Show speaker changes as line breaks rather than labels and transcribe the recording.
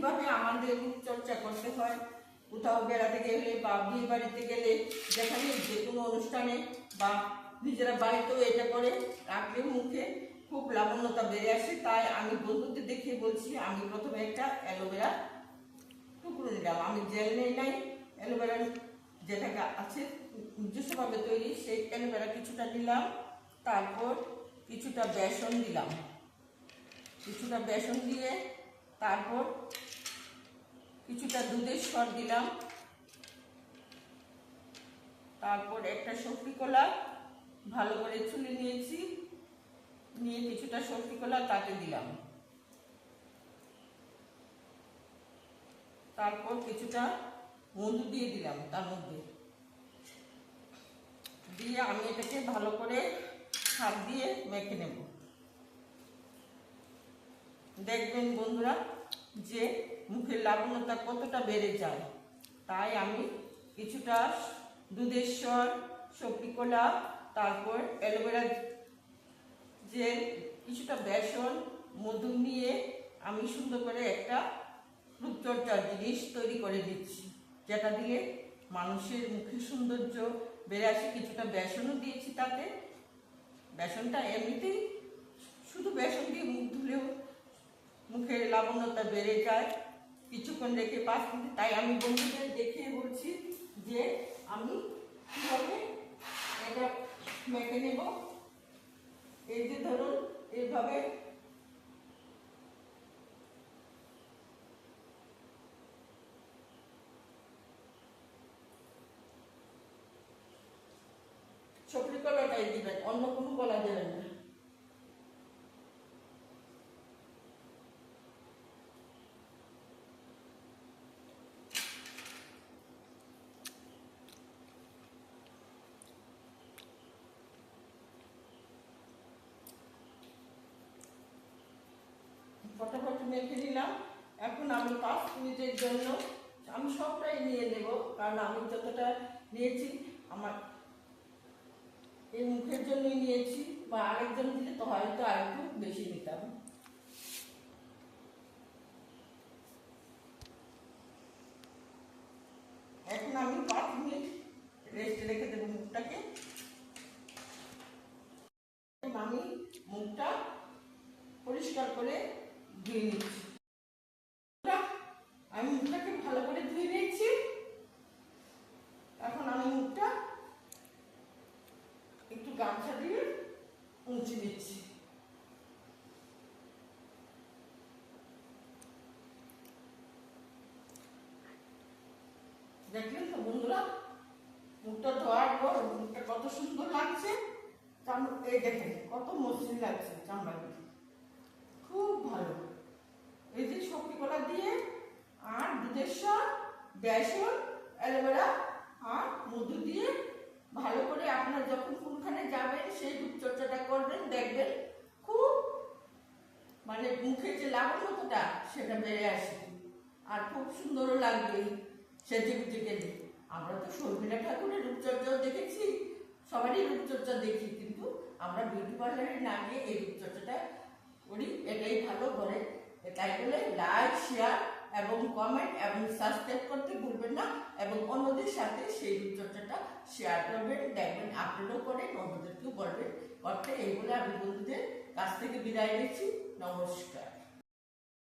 কিভাবে আমাদের রূপচর্চা করতে হয়, কোথাও বেড়াতে গেলে বা বিয়ে বাড়িতে গেলে, যেখানে যে কোনো অনুষ্ঠানে বা নিজেরা বাড়িতেও এটা করে রাখলে মুখে খুব লাবণ্যতা বেড়ে আসে। তাই আমি বন্ধুদের দেখিয়ে বলছি, আমি প্রথমে একটা অ্যালোভেরা টুকরো নিলাম। আমি জেল নেই নাই, অ্যালোভেরা যেটা আছে নিজস্বভাবে তৈরি সেই অ্যালোভেরা কিছুটা নিলাম। তারপর কিছুটা বেসন দিলাম, কিছুটা বেসন দিয়ে তারপর কিছুটা দুধের সর দিলাম। তারপর একটা সবজি কলা ভালো করে ছুলে নিয়েছি, নিয়ে কিছুটা সবজি কলা তাতে দিলাম। তারপর কিছুটা মধু দিয়ে দিলাম তার মধ্যে, দিয়ে আমি এটাকে ভালো করে হাত দিয়ে মেখে নেব। দেখবেন বন্ধুরা যে মুখের লাবণ্যতা কতটা বেড়ে যায়। তাই আমি কিছুটা দুধের স্বর, সবজি কলা, তারপর অ্যালোভেরা জেল, কিছুটা বেসন, মধু নিয়ে আমি সুন্দর করে একটা রূপচর্চার জিনিস তৈরি করে দিচ্ছি, যেটা দিয়ে মানুষের মুখের সৌন্দর্য বেড়ে আসে। কিছুটা বেসনও দিয়েছি তাতে। বেসনটা এমনিতেই শুধু বেসন দিয়ে মুখ ধুলেও মুখের লাবণ্যতা বেড়ে যায় কিছুক্ষণ রেখে 5 মিনিট। তাই আমি বন্ধুদের দেখিয়ে বলছি যে আমি কীভাবে এটা মেখে নেব। এই যে ধরুন এইভাবে সবজি কলাটাই দিবেন, অন্য কোনো কলা দেবেন না। ফটাফট মেখে নিলাম। এখন আমি 5 মিনিটের জন্য আমি সবটাই নিয়ে নেব, কারণ আমি যতটা নিয়েছি আমার এই মুখের জন্যই নিয়েছি, বা আরেকজন দিলে তো হয়তো আরেকটু বেশি নিতাম। এখন আমি 5 মিনিট রেস্টে রেখে দেবো মুখটাকে। আমি মুখটা পরিষ্কার করে ধুয়ে নিচ্ছি। আমি মুখটাকে ভালো করে ধুয়ে নিচ্ছি। এখন আমি মুখটা একটু গামছা দিয়ে মুছে নিচ্ছি। দেখলেন তো বন্ধুরা, মুখটা ধোয়ার পর মুখটা কত সুন্দর লাগছে। এই দেখেন কত মসৃণ লাগছে চামড়াটা, খুব ভালো। এই যে সবজি কলা দিয়ে আর দুধের স্বর, বেসন, অ্যালোভেরা আর মধু দিয়ে ভালো করে আপনারা যখন কোনখানে যাবেন সেই রূপচর্চাটা করবেন, দেখবেন খুব মানে মুখের যে লাবণ্যতা সেটা বেড়ে আসে আর খুব সুন্দরও লাগবে সেজে গুজে গেলে। আমরা তো শর্মিলা ঠাকুরের রূপচর্চাও দেখেছি, সবারই রূপচর্চা দেখি, কিন্তু আমরা বিউটি পার্লারে না গিয়ে এই রূপচর্চাটা করি, এটাই ভালো করে। তাই বলে লাইক, শেয়ার এবং কমেন্ট এবং সাবস্ক্রাইব করতে ভুলবেন না, এবং অন্যদের সাথে সেই রূপচর্চাটা শেয়ার করবেন। দেখবেন আপনারাও করেন, অন্যদেরকেও বলবেন করতে। এই বলে আমি বন্ধুদের কাছ থেকে বিদায় নিচ্ছি। নমস্কার।